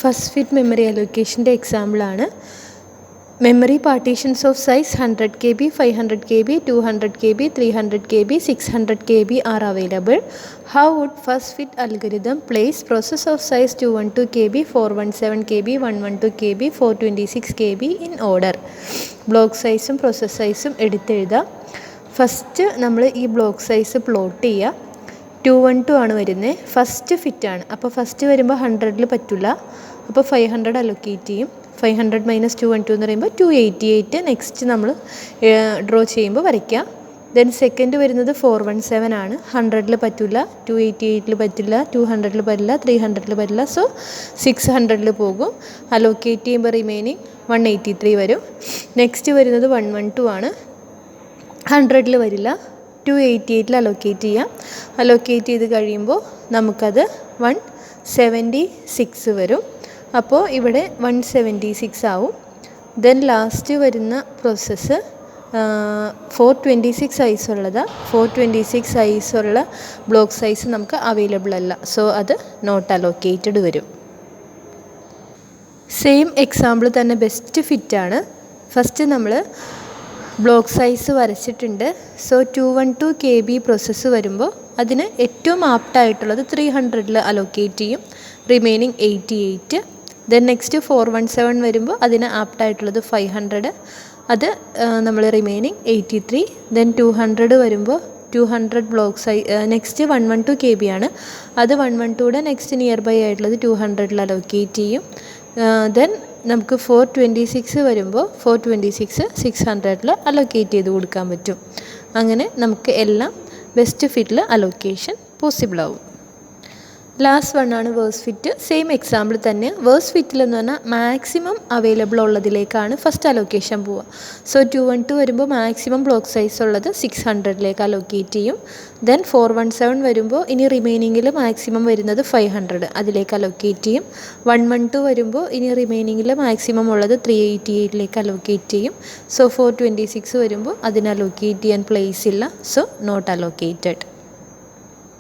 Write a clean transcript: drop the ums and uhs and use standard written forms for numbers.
First fit memory അലോക്കേഷൻ്റെ എക്സാമ്പിളാണ്. Memory partitions of size 100 KB, 500 KB, 200 KB, 300 KB, 600 KB are available. How would first fit algorithm place process of size 212 KB, 417 KB, 112 KB, 426 KB in order? Block സൈസും process സൈസും എടുത്തെഴുതാം. First നമ്മൾ ഈ block size plot ചെയ്യുക. 212 ആണ് വരുന്നത്, first ഫിറ്റാണ്. അപ്പോൾ first വരുമ്പോൾ 100ൽ പറ്റില്ല, അപ്പോൾ 500 അലൊക്കേറ്റ് ചെയ്യും. 500 മൈനസ് 212 എന്ന് പറയുമ്പോൾ 288 നെക്സ്റ്റ് നമ്മൾ ഡ്രോ ചെയ്യുമ്പോൾ വരയ്ക്കുക. ദെൻ സെക്കൻഡ് വരുന്നത് 417 ആണ്, 100ൽ പറ്റില്ല, 288ൽ പറ്റില്ല, 200ൽ പറ്റില്ല, 300ൽ പറ്റില്ല, സോ 600ൽ പോകും. അലൊക്കേറ്റ് ചെയ്യുമ്പോൾ റിമൈനിങ് 183 വരും. നെക്സ്റ്റ് വരുന്നത് 112 ആണ്, 100ൽ വരില്ല, 288ൽ അലൊക്കേറ്റ് ചെയ്യാം. അലൊക്കേറ്റ് ചെയ്ത് കഴിയുമ്പോൾ നമുക്കത് 176 വരും. അപ്പോൾ ഇവിടെ 176 ആവും. ദെൻ ലാസ്റ്റ് വരുന്ന പ്രോസസ്സ് 426 സൈസ് ഉള്ളതാണ്. 426 സൈസുള്ള ബ്ലോക്ക് സൈസ് നമുക്ക് അവൈലബിൾ അല്ല, സോ അത് നോട്ട് അലോക്കേറ്റഡ് വരും. സെയിം എക്സാമ്പിൾ തന്നെ ബെസ്റ്റ് ഫിറ്റാണ്. ഫസ്റ്റ് നമ്മൾ ബ്ലോക്ക് സൈസ് വരച്ചിട്ടുണ്ട്. സോ 212 KB പ്രോസസ്സ് വരുമ്പോൾ അതിന് ഏറ്റവും ആപ്റ്റായിട്ടുള്ളത് 300ൽ അലോക്കേറ്റ് ചെയ്യും, റിമൈനിങ് 88. ദെൻ നെക്സ്റ്റ് 417 വരുമ്പോൾ അതിന് ആപ്റ്റായിട്ടുള്ളത് 500, അത് നമ്മൾ റിമൈനിങ് 83. ദെൻ 200 വരുമ്പോൾ 200 ബ്ലോക്ക് നെക്സ്റ്റ് 112 KB ആണ്, അത് 112യുടെ നെക്സ്റ്റ് നിയർ ബൈ ആയിട്ടുള്ളത് 200ൽ അലോക്കേറ്റ് ചെയ്യും. ദെൻ നമുക്ക് 426 വരുമ്പോൾ 426 600ൽ അലോക്കേറ്റ് ചെയ്ത് കൊടുക്കാൻ പറ്റും. അങ്ങനെ നമുക്ക് എല്ലാം ബെസ്റ്റ് ഫിറ്റിൽ അലോക്കേഷൻ പോസിബിൾ ആവും. ലാസ്റ്റ് വണ്ണാണ് വേഴ്സ് ഫിറ്റ്. സെയിം എക്സാമ്പിൾ തന്നെ. വേഴ്സ് ഫിറ്റിൽ എന്ന് പറഞ്ഞാൽ മാക്സിമം അവൈലബിൾ ഉള്ളതിലേക്കാണ് ഫസ്റ്റ് അലോക്കേഷൻ പോവുക. സോ 212 വരുമ്പോൾ മാക്സിമം ബ്ലോക്ക് സൈസ് ഉള്ളത് 600ലേക്ക് അലോക്കേറ്റ് ചെയ്യും. ദെൻ 417 വരുമ്പോൾ ഇനി റിമൈനിങ്ങിൽ മാക്സിമം വരുന്നത് 500, അതിലേക്ക് അലോക്കേറ്റ് ചെയ്യും. 112 വരുമ്പോൾ ഇനി റിമൈനിങ്ങിൽ മാക്സിമം ഉള്ളത് 388ലേക്ക് അലോക്കേറ്റ് ചെയ്യും. സോ 426 വരുമ്പോൾ അതിന് അലോക്കേറ്റ് ചെയ്യാൻ പ്ലേസ് ഇല്ല, സോ നോട്ട് അലോക്കേറ്റഡ്.